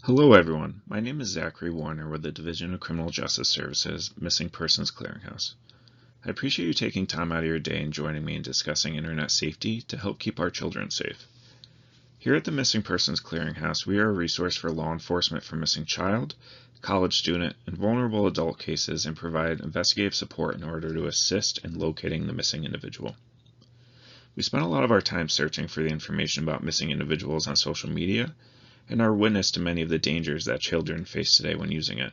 Hello everyone, my name is Zachary Warner with the Division of Criminal Justice Services, Missing Persons Clearinghouse. I appreciate you taking time out of your day and joining me in discussing internet safety to help keep our children safe. Here at the Missing Persons Clearinghouse, we are a resource for law enforcement for missing child, college student, and vulnerable adult cases and provide investigative support in order to assist in locating the missing individual. We spend a lot of our time searching for the information about missing individuals on social media and are witness to many of the dangers that children face today when using it.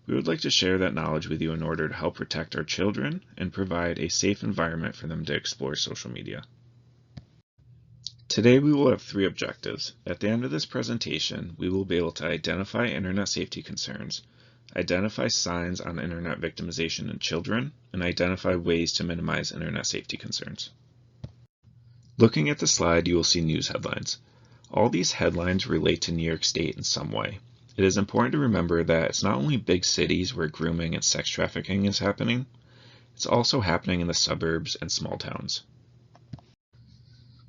We would like to share that knowledge with you in order to help protect our children and provide a safe environment for them to explore social media. Today we will have three objectives. At the end of this presentation, we will be able to identify internet safety concerns, identify signs on internet victimization in children, and identify ways to minimize internet safety concerns. Looking at the slide, you will see news headlines. All these headlines relate to New York State in some way. It is important to remember that it's not only big cities where grooming and sex trafficking is happening, it's also happening in the suburbs and small towns.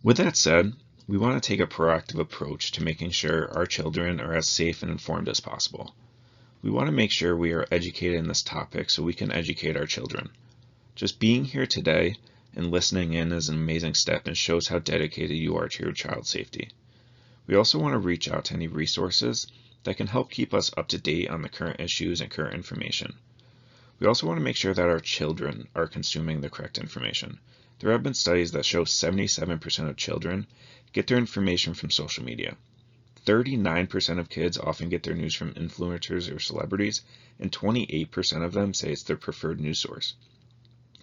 With that said, we want to take a proactive approach to making sure our children are as safe and informed as possible. We want to make sure we are educated in this topic so we can educate our children. Just being here today and listening in is an amazing step and shows how dedicated you are to your child's safety. We also want to reach out to any resources that can help keep us up to date on the current issues and current information. We also want to make sure that our children are consuming the correct information. There have been studies that show 77% of children get their information from social media. 39% of kids often get their news from influencers or celebrities, and 28% of them say it's their preferred news source.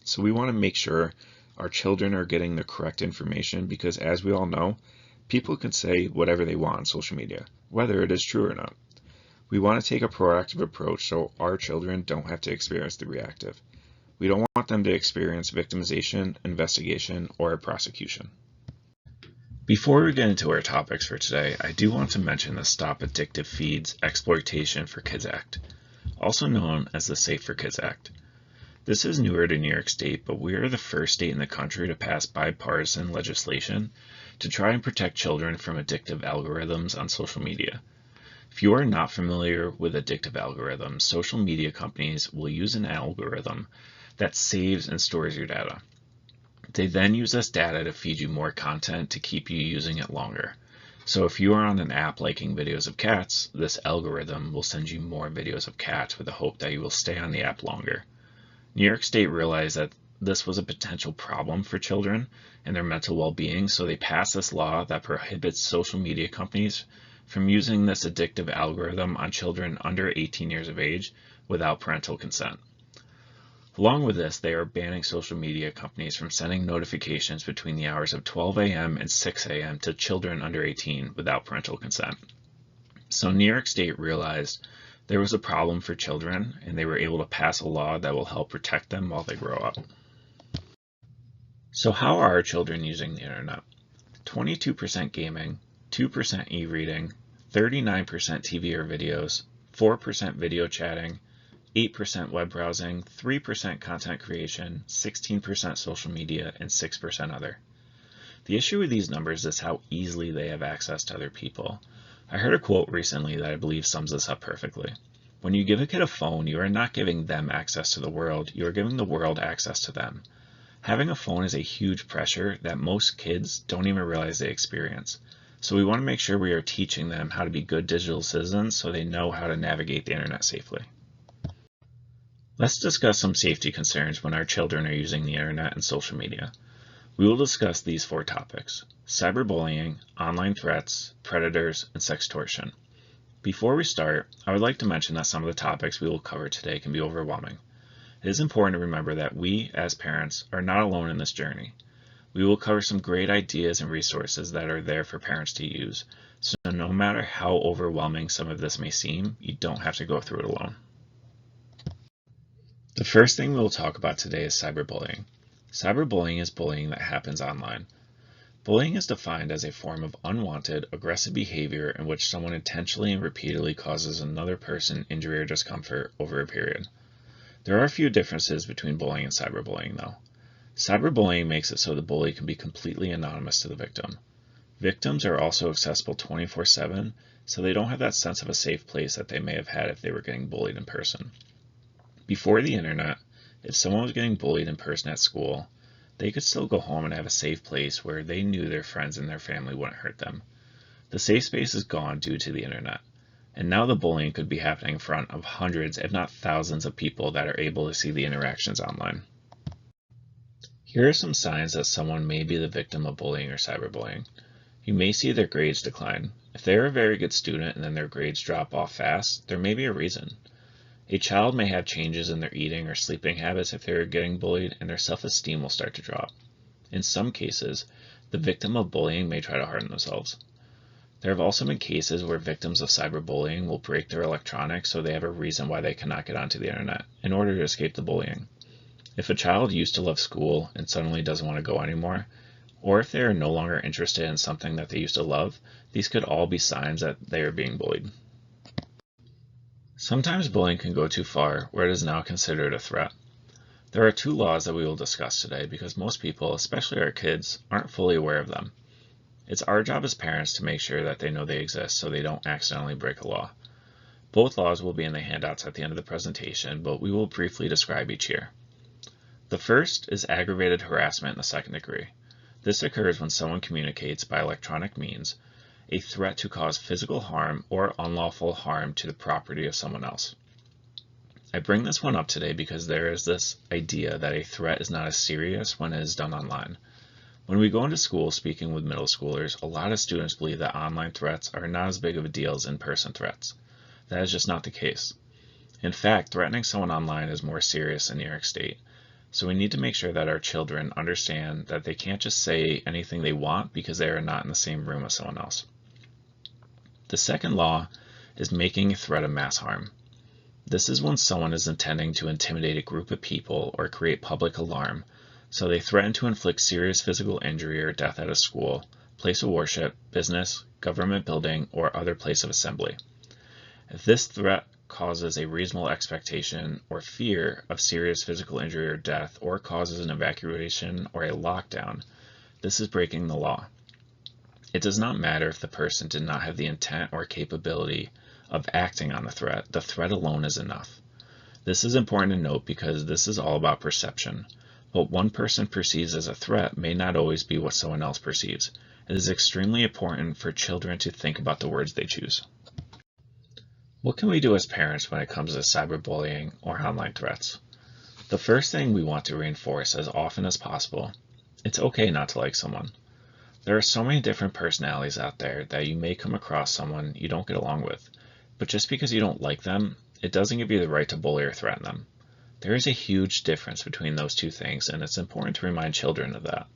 So we want to make sure our children are getting the correct information because, as we all know, people can say whatever they want on social media, whether it is true or not. We want to take a proactive approach so our children don't have to experience the reactive. We don't want them to experience victimization, investigation, or a prosecution. Before we get into our topics for today, I do want to mention the Stop Addictive Feeds Exploitation for Kids Act, also known as the Safe for Kids Act. This is newer to New York State, but we are the first state in the country to pass bipartisan legislation to try and protect children from addictive algorithms on social media. If you are not familiar with addictive algorithms, social media companies will use an algorithm that saves and stores your data. They then use this data to feed you more content to keep you using it longer. So if you are on an app liking videos of cats, this algorithm will send you more videos of cats with the hope that you will stay on the app longer. New York State realized that this was a potential problem for children and their mental well-being, so they passed this law that prohibits social media companies from using this addictive algorithm on children under 18 years of age without parental consent. Along with this, they are banning social media companies from sending notifications between the hours of 12 a.m. and 6 a.m. to children under 18 without parental consent. So New York State realized there was a problem for children, and they were able to pass a law that will help protect them while they grow up. So how are our children using the internet? 22% gaming, 2% e-reading, 39% TV or videos, 4% video chatting, 8% web browsing, 3% content creation, 16% social media, and 6% other. The issue with these numbers is how easily they have access to other people. I heard a quote recently that I believe sums this up perfectly. When you give a kid a phone, you are not giving them access to the world, you are giving the world access to them. Having a phone is a huge pressure that most kids don't even realize they experience. So we want to make sure we are teaching them how to be good digital citizens so they know how to navigate the internet safely. Let's discuss some safety concerns when our children are using the internet and social media. We will discuss these four topics: cyberbullying, online threats, predators, and sextortion. Before we start, I would like to mention that some of the topics we will cover today can be overwhelming. It is important to remember that we, as parents, are not alone in this journey. We will cover some great ideas and resources that are there for parents to use, so no matter how overwhelming some of this may seem, you don't have to go through it alone. The first thing we will talk about today is cyberbullying. Cyberbullying is bullying that happens online. Bullying is defined as a form of unwanted, aggressive behavior in which someone intentionally and repeatedly causes another person injury or discomfort over a period. There are a few differences between bullying and cyberbullying, though. Cyberbullying makes it so the bully can be completely anonymous to the victim. Victims are also accessible 24/7, so they don't have that sense of a safe place that they may have had if they were getting bullied in person. Before the internet, if someone was getting bullied in person at school, they could still go home and have a safe place where they knew their friends and their family wouldn't hurt them. The safe space is gone due to the internet, and now the bullying could be happening in front of hundreds, if not thousands, of people that are able to see the interactions online. Here are some signs that someone may be the victim of bullying or cyberbullying. You may see their grades decline. If they are a very good student and then their grades drop off fast, there may be a reason. A child may have changes in their eating or sleeping habits if they are getting bullied, and their self-esteem will start to drop. In some cases, the victim of bullying may try to harm themselves. There have also been cases where victims of cyberbullying will break their electronics so they have a reason why they cannot get onto the internet in order to escape the bullying. If a child used to love school and suddenly doesn't want to go anymore, or if they are no longer interested in something that they used to love, these could all be signs that they are being bullied. Sometimes bullying can go too far where it is now considered a threat. There are two laws that we will discuss today because most people, especially our kids, aren't fully aware of them. It's our job as parents to make sure that they know they exist so they don't accidentally break a law. Both laws will be in the handouts at the end of the presentation, but we will briefly describe each here. The first is aggravated harassment in the second degree. This occurs when someone communicates by electronic means a threat to cause physical harm or unlawful harm to the property of someone else. I bring this one up today because there is this idea that a threat is not as serious when it is done online. When we go into school speaking with middle schoolers, a lot of students believe that online threats are not as big of a deal as in-person threats. That is just not the case. In fact, threatening someone online is more serious in New York State. So we need to make sure that our children understand that they can't just say anything they want because they are not in the same room as someone else. The second law is making a threat of mass harm. This is when someone is intending to intimidate a group of people or create public alarm, so they threaten to inflict serious physical injury or death at a school, place of worship, business, government building, or other place of assembly. If this threat causes a reasonable expectation or fear of serious physical injury or death, or causes an evacuation or a lockdown, this is breaking the law. It does not matter if the person did not have the intent or capability of acting on the threat alone is enough. This is important to note because this is all about perception. What one person perceives as a threat may not always be what someone else perceives. It is extremely important for children to think about the words they choose. What can we do as parents when it comes to cyberbullying or online threats? The first thing we want to reinforce as often as possible, it's okay not to like someone. There are so many different personalities out there that you may come across someone you don't get along with, but just because you don't like them, it doesn't give you the right to bully or threaten them. There is a huge difference between those two things, and it's important to remind children of that.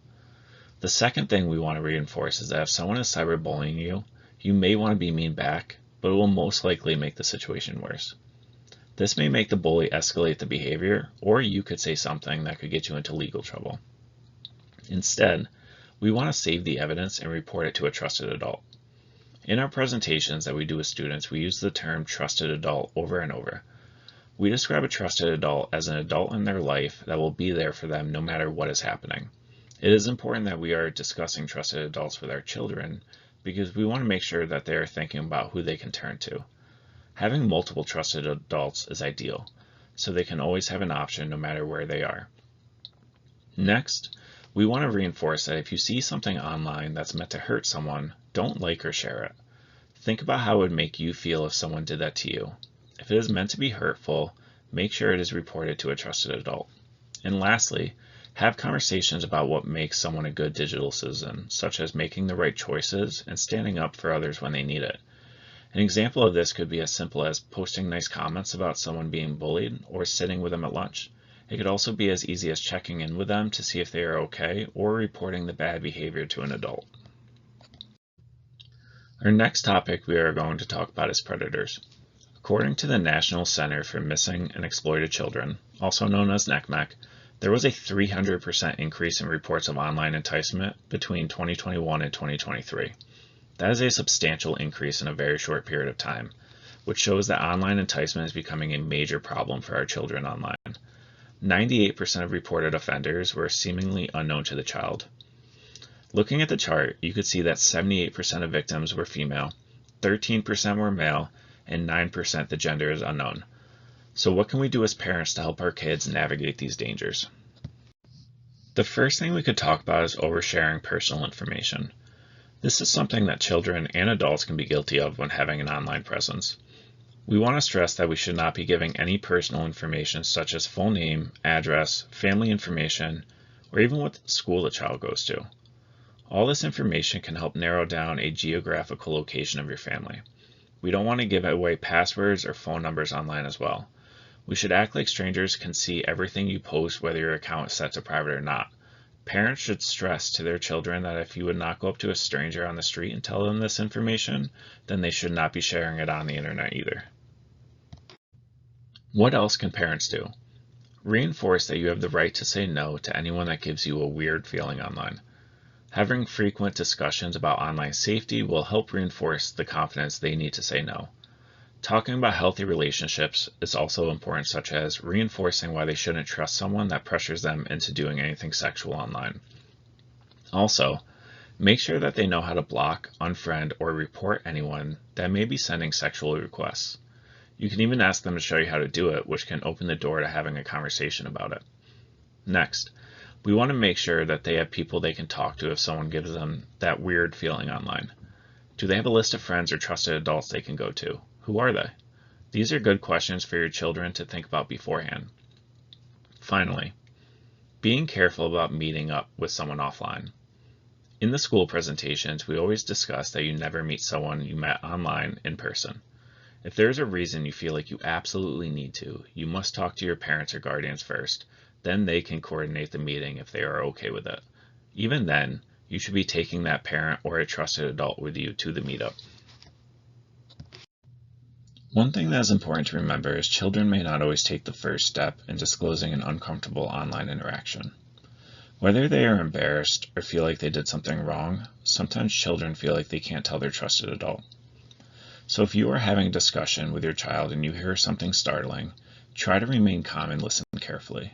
The second thing we want to reinforce is that if someone is cyberbullying you, you may want to be mean back, but it will most likely make the situation worse. This may make the bully escalate the behavior, or you could say something that could get you into legal trouble. Instead, we want to save the evidence and report it to a trusted adult. In our presentations that we do with students, we use the term trusted adult over and over. We describe a trusted adult as an adult in their life that will be there for them no matter what is happening. It is important that we are discussing trusted adults with our children because we want to make sure that they are thinking about who they can turn to. Having multiple trusted adults is ideal, so they can always have an option no matter where they are. Next, we want to reinforce that if you see something online that's meant to hurt someone, don't like or share it. Think about how it would make you feel if someone did that to you. If it is meant to be hurtful, make sure it is reported to a trusted adult. And lastly, have conversations about what makes someone a good digital citizen, such as making the right choices and standing up for others when they need it. An example of this could be as simple as posting nice comments about someone being bullied or sitting with them at lunch. It could also be as easy as checking in with them to see if they are okay or reporting the bad behavior to an adult. Our next topic we are going to talk about is predators. According to the National Center for Missing and Exploited Children, also known as NCMEC, there was a 300% increase in reports of online enticement between 2021 and 2023. That is a substantial increase in a very short period of time, which shows that online enticement is becoming a major problem for our children online. 98% of reported offenders were seemingly unknown to the child. Looking at the chart, you could see that 78% of victims were female, 13% were male, and 9% the gender is unknown. So what can we do as parents to help our kids navigate these dangers? The first thing we could talk about is oversharing personal information. This is something that children and adults can be guilty of when having an online presence. We want to stress that we should not be giving any personal information such as full name, address, family information, or even what school the child goes to. All this information can help narrow down a geographical location of your family. We don't want to give away passwords or phone numbers online as well. We should act like strangers can see everything you post, whether your account is set to private or not. Parents should stress to their children that if you would not go up to a stranger on the street and tell them this information, then they should not be sharing it on the internet either. What else can parents do? Reinforce that you have the right to say no to anyone that gives you a weird feeling online. Having frequent discussions about online safety will help reinforce the confidence they need to say no. Talking about healthy relationships is also important, such as reinforcing why they shouldn't trust someone that pressures them into doing anything sexual online. Also, make sure that they know how to block, unfriend, or report anyone that may be sending sexual requests. You can even ask them to show you how to do it, which can open the door to having a conversation about it. Next, we want to make sure that they have people they can talk to if someone gives them that weird feeling online. Do they have a list of friends or trusted adults they can go to? Who are they? These are good questions for your children to think about beforehand. Finally, being careful about meeting up with someone offline. In the school presentations, we always discuss that you never meet someone you met online in person. If there's a reason you feel like you absolutely need to, you must talk to your parents or guardians first. Then they can coordinate the meeting if they are okay with it. Even then, you should be taking that parent or a trusted adult with you to the meetup. One thing that is important to remember is children may not always take the first step in disclosing an uncomfortable online interaction. Whether they are embarrassed or feel like they did something wrong, sometimes children feel like they can't tell their trusted adult. So if you are having a discussion with your child and you hear something startling, try to remain calm and listen carefully.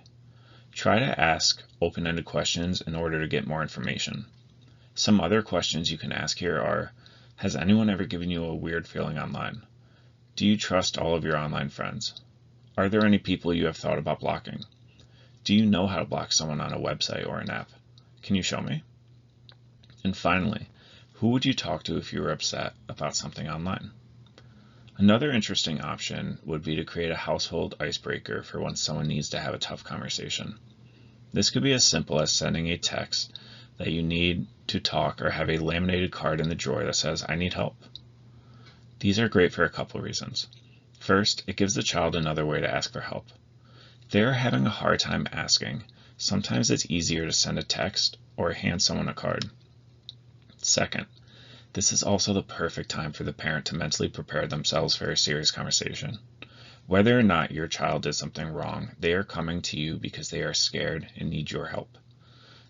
Try to ask open-ended questions in order to get more information. Some other questions you can ask here are, has anyone ever given you a weird feeling online? Do you trust all of your online friends? Are there any people you have thought about blocking? Do you know how to block someone on a website or an app? Can you show me? And finally, who would you talk to if you were upset about something online? Another interesting option would be to create a household icebreaker for when someone needs to have a tough conversation. This could be as simple as sending a text that you need to talk or have a laminated card in the drawer that says, I need help. These are great for a couple reasons. First, it gives the child another way to ask for help. If they are having a hard time asking, sometimes it's easier to send a text or hand someone a card. Second, this is also the perfect time for the parent to mentally prepare themselves for a serious conversation. Whether or not your child did something wrong, they are coming to you because they are scared and need your help.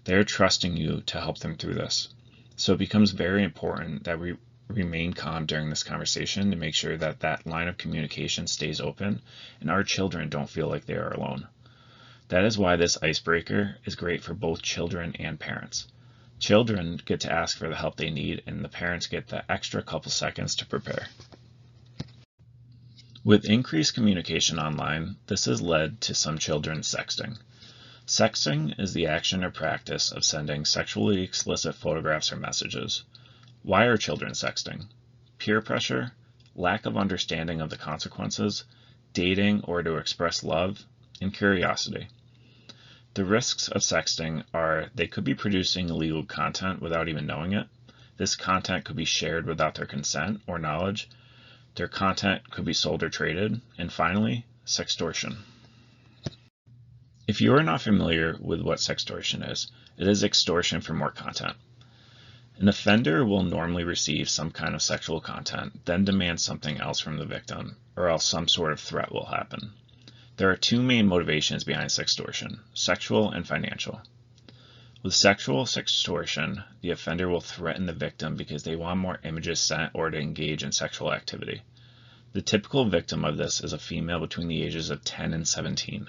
They are trusting you to help them through this. So it becomes very important that we remain calm during this conversation to make sure that that line of communication stays open and our children don't feel like they are alone. That is why this icebreaker is great for both children and parents. Children get to ask for the help they need, and the parents get the extra couple seconds to prepare. With increased communication online, this has led to some children sexting. Sexting is the action or practice of sending sexually explicit photographs or messages. Why are children sexting? Peer pressure, lack of understanding of the consequences, dating or to express love, and curiosity. The risks of sexting are they could be producing illegal content without even knowing it. This content could be shared without their consent or knowledge. Their content could be sold or traded. And finally, sextortion. If you are not familiar with what sextortion is, it is extortion for more content. An offender will normally receive some kind of sexual content, then demand something else from the victim, or else some sort of threat will happen. There are two main motivations behind sextortion, sexual and financial. With sexual sextortion, the offender will threaten the victim because they want more images sent or to engage in sexual activity. The typical victim of this is a female between the ages of 10 and 17.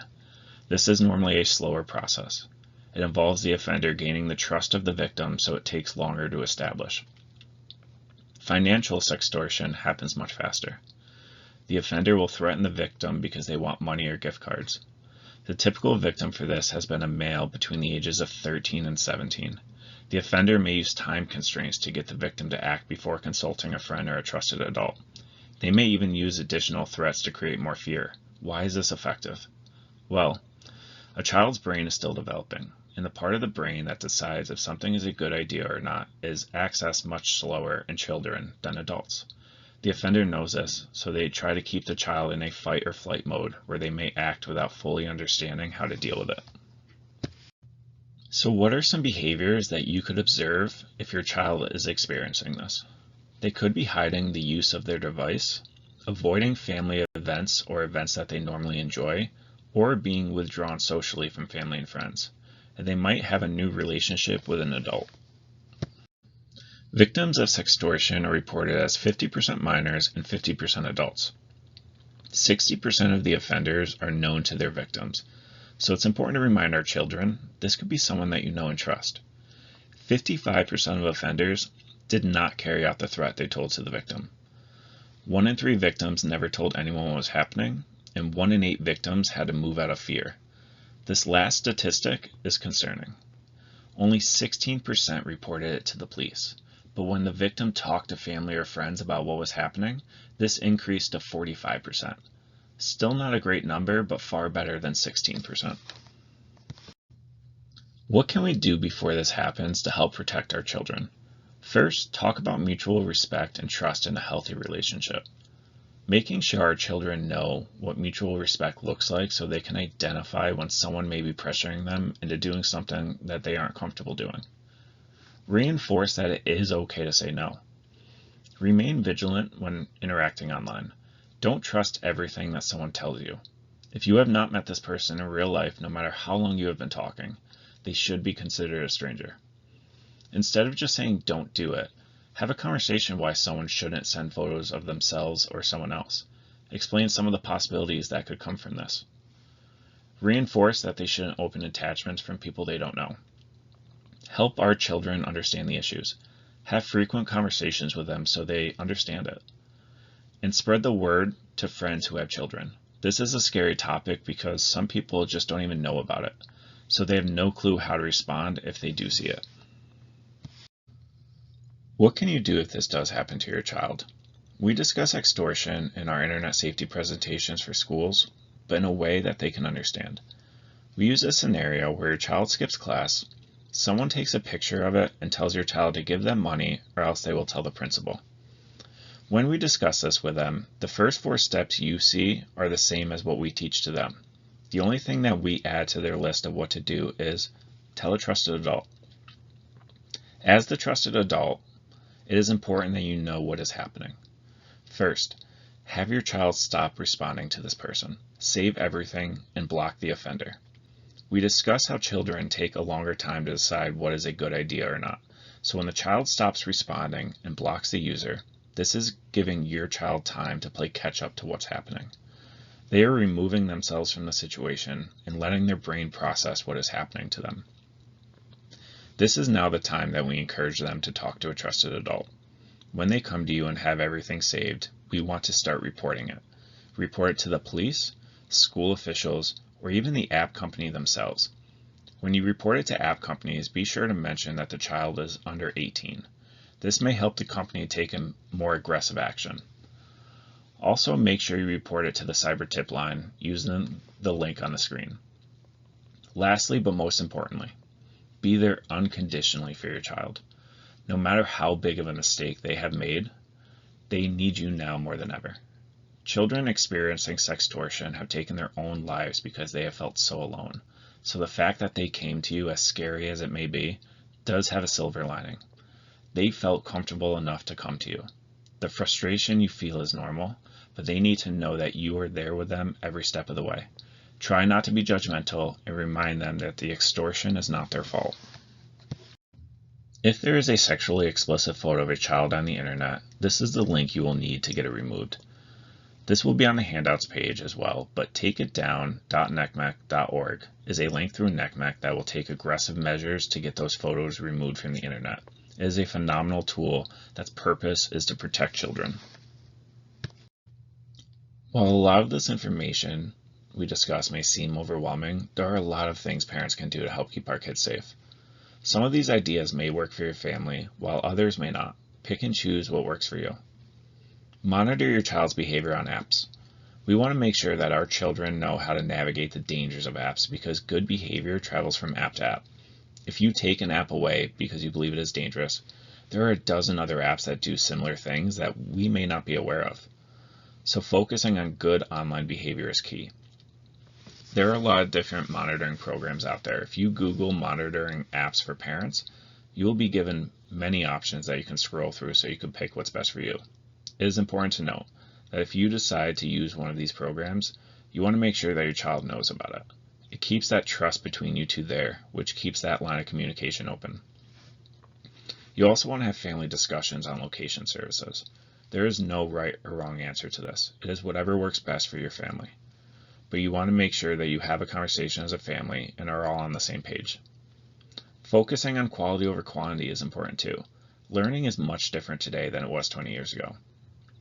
This is normally a slower process. It involves the offender gaining the trust of the victim, so it takes longer to establish. Financial sextortion happens much faster. The offender will threaten the victim because they want money or gift cards. The typical victim for this has been a male between the ages of 13 and 17. The offender may use time constraints to get the victim to act before consulting a friend or a trusted adult. They may even use additional threats to create more fear. Why is this effective? Well, a child's brain is still developing, and the part of the brain that decides if something is a good idea or not is accessed much slower in children than adults. The offender knows this, so they try to keep the child in a fight or flight mode where they may act without fully understanding how to deal with it. So what are some behaviors that you could observe if your child is experiencing this? They could be hiding the use of their device, avoiding family events or events that they normally enjoy, or being withdrawn socially from family and friends. And they might have a new relationship with an adult. Victims of sextortion are reported as 50% minors and 50% adults. 60% of the offenders are known to their victims, so it's important to remind our children this could be someone that you know and trust. 55% of offenders did not carry out the threat they told to the victim. 1 in 3 victims never told anyone what was happening, and 1 in 8 victims had to move out of fear. This last statistic is concerning. Only 16% reported it to the police, but when the victim talked to family or friends about what was happening, this increased to 45%. Still not a great number, but far better than 16%. What can we do before this happens to help protect our children? First, talk about mutual respect and trust in a healthy relationship. Making sure our children know what mutual respect looks like so they can identify when someone may be pressuring them into doing something that they aren't comfortable doing. Reinforce that it is okay to say no. Remain vigilant when interacting online. Don't trust everything that someone tells you. If you have not met this person in real life, no matter how long you have been talking, they should be considered a stranger. Instead of just saying don't do it, have a conversation why someone shouldn't send photos of themselves or someone else. Explain some of the possibilities that could come from this. Reinforce that they shouldn't open attachments from people they don't know. Help our children understand the issues. Have frequent conversations with them so they understand it. And spread the word to friends who have children. This is a scary topic because some people just don't even know about it, so they have no clue how to respond if they do see it. What can you do if this does happen to your child? We discuss extortion in our internet safety presentations for schools, but in a way that they can understand. We use a scenario where your child skips class, someone takes a picture of it and tells your child to give them money or else they will tell the principal. When we discuss this with them, the first 4 steps you see are the same as what we teach to them. The only thing that we add to their list of what to do is tell a trusted adult. As the trusted adult, it is important that you know what is happening. First, have your child stop responding to this person. Save everything and block the offender. We discuss how children take a longer time to decide what is a good idea or not. So when the child stops responding and blocks the user, this is giving your child time to play catch up to what's happening. They are removing themselves from the situation and letting their brain process what is happening to them. This is now the time that we encourage them to talk to a trusted adult. When they come to you and have everything saved, we want to start reporting it. Report it to the police, school officials, or even the app company themselves. When you report it to app companies, be sure to mention that the child is under 18. This may help the company take a more aggressive action. Also, make sure you report it to the cyber tip line using the link on the screen. Lastly, but most importantly, be there unconditionally for your child. No matter how big of a mistake they have made, they need you now more than ever. Children experiencing sextortion have taken their own lives because they have felt so alone. So the fact that they came to you, as scary as it may be, does have a silver lining. They felt comfortable enough to come to you. The frustration you feel is normal, but they need to know that you are there with them every step of the way. Try not to be judgmental and remind them that the extortion is not their fault. If there is a sexually explicit photo of a child on the internet, this is the link you will need to get it removed. This will be on the handouts page as well, but takeitdown.necmec.org is a link through NECMEC that will take aggressive measures to get those photos removed from the internet. It is a phenomenal tool that's purpose is to protect children. While a lot of this information we discuss may seem overwhelming, there are a lot of things parents can do to help keep our kids safe. Some of these ideas may work for your family, while others may not. Pick and choose what works for you. Monitor your child's behavior on apps. We want to make sure that our children know how to navigate the dangers of apps because good behavior travels from app to app. If you take an app away because you believe it is dangerous, there are a dozen other apps that do similar things that we may not be aware of. So focusing on good online behavior is key. There are a lot of different monitoring programs out there. If you Google monitoring apps for parents, you will be given many options that you can scroll through so you can pick what's best for you. It is important to note that if you decide to use one of these programs, you want to make sure that your child knows about it. It keeps that trust between you two there, which keeps that line of communication open. You also want to have family discussions on location services. There is no right or wrong answer to this. It is whatever works best for your family. But you want to make sure that you have a conversation as a family and are all on the same page. Focusing on quality over quantity is important too. Learning is much different today than it was 20 years ago.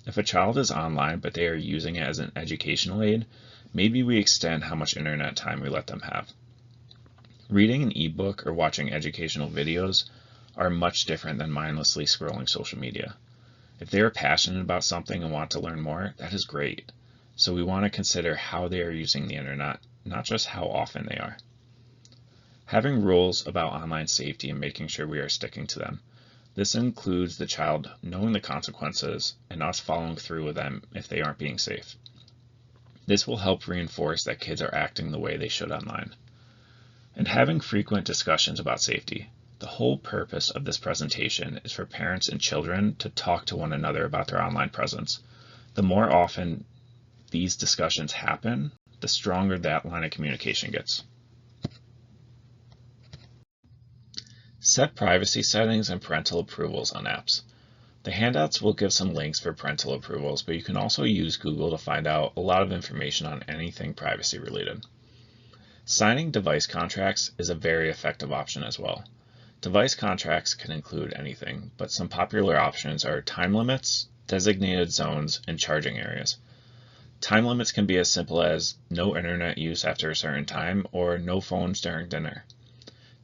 If a child is online but they are using it as an educational aid, maybe we extend how much internet time we let them have. Reading an ebook or watching educational videos are much different than mindlessly scrolling social media. If they are passionate about something and want to learn more, that is great. So we want to consider how they are using the internet, not just how often they are. Having rules about online safety and making sure we are sticking to them. This includes the child knowing the consequences and us following through with them if they aren't being safe. This will help reinforce that kids are acting the way they should online. And having frequent discussions about safety. The whole purpose of this presentation is for parents and children to talk to one another about their online presence. The more often these discussions happen, the stronger that line of communication gets. Set privacy settings and parental approvals on apps. The handouts will give some links for parental approvals, but you can also use Google to find out a lot of information on anything privacy related. Signing device contracts is a very effective option as well. Device contracts can include anything, but some popular options are time limits, designated zones, and charging areas. Time limits can be as simple as no internet use after a certain time or no phones during dinner.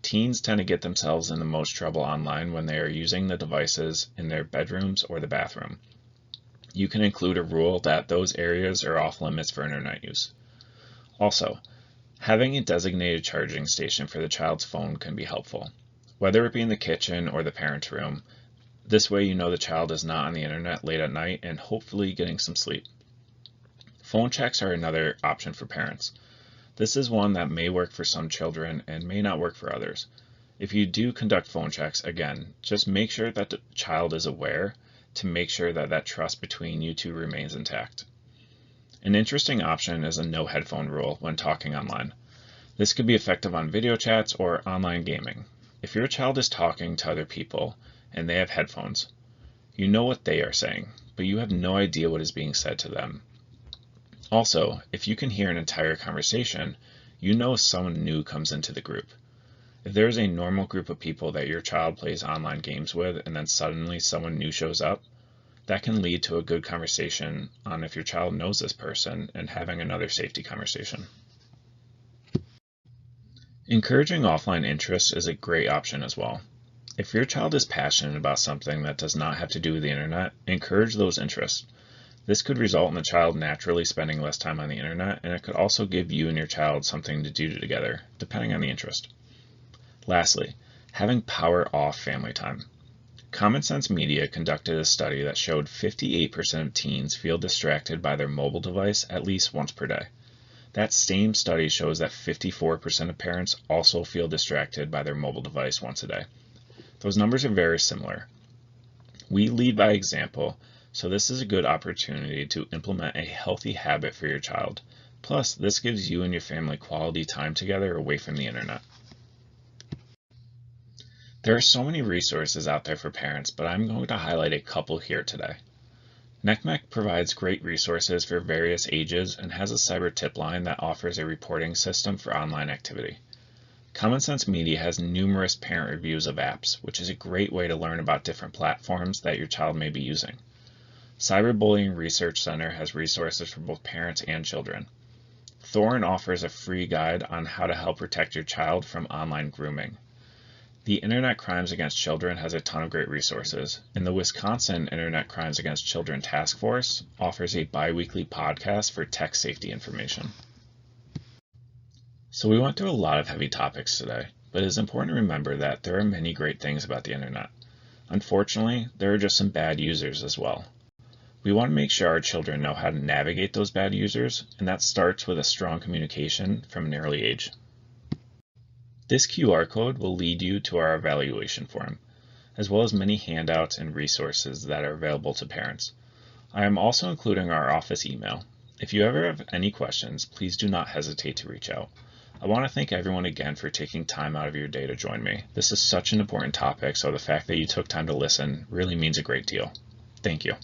Teens tend to get themselves in the most trouble online when they are using the devices in their bedrooms or the bathroom. You can include a rule that those areas are off limits for internet use. Also, having a designated charging station for the child's phone can be helpful, whether it be in the kitchen or the parent's room. This way you know the child is not on the internet late at night and hopefully getting some sleep. Phone checks are another option for parents. This is one that may work for some children and may not work for others. If you do conduct phone checks, again, just make sure that the child is aware to make sure that that trust between you two remains intact. An interesting option is a no headphone rule when talking online. This could be effective on video chats or online gaming. If your child is talking to other people and they have headphones, you know what they are saying, but you have no idea what is being said to them. Also, if you can hear an entire conversation, you know someone new comes into the group. If there is a normal group of people that your child plays online games with and then suddenly someone new shows up, that can lead to a good conversation on if your child knows this person and having another safety conversation. Encouraging offline interests is a great option as well. If your child is passionate about something that does not have to do with the internet, encourage those interests. This could result in the child naturally spending less time on the internet, and it could also give you and your child something to do together, depending on the interest. Lastly, having power off family time. Common Sense Media conducted a study that showed 58% of teens feel distracted by their mobile device at least once per day. That same study shows that 54% of parents also feel distracted by their mobile device once a day. Those numbers are very similar. We lead by example, so this is a good opportunity to implement a healthy habit for your child. Plus, this gives you and your family quality time together away from the internet. There are so many resources out there for parents, but I'm going to highlight a couple here today. NCMEC provides great resources for various ages and has a cyber tip line that offers a reporting system for online activity. Common Sense Media has numerous parent reviews of apps, which is a great way to learn about different platforms that your child may be using. Cyberbullying Research Center has resources for both parents and children. Thorn offers a free guide on how to help protect your child from online grooming. The Internet Crimes Against Children has a ton of great resources, and the Wisconsin Internet Crimes Against Children Task Force offers a bi-weekly podcast for tech safety information. So we went through a lot of heavy topics today, but it is important to remember that there are many great things about the Internet. Unfortunately, there are just some bad users as well. We want to make sure our children know how to navigate those bad users, and that starts with a strong communication from an early age. This QR code will lead you to our evaluation form, as well as many handouts and resources that are available to parents. I am also including our office email. If you ever have any questions, please do not hesitate to reach out. I want to thank everyone again for taking time out of your day to join me. This is such an important topic, so the fact that you took time to listen really means a great deal. Thank you.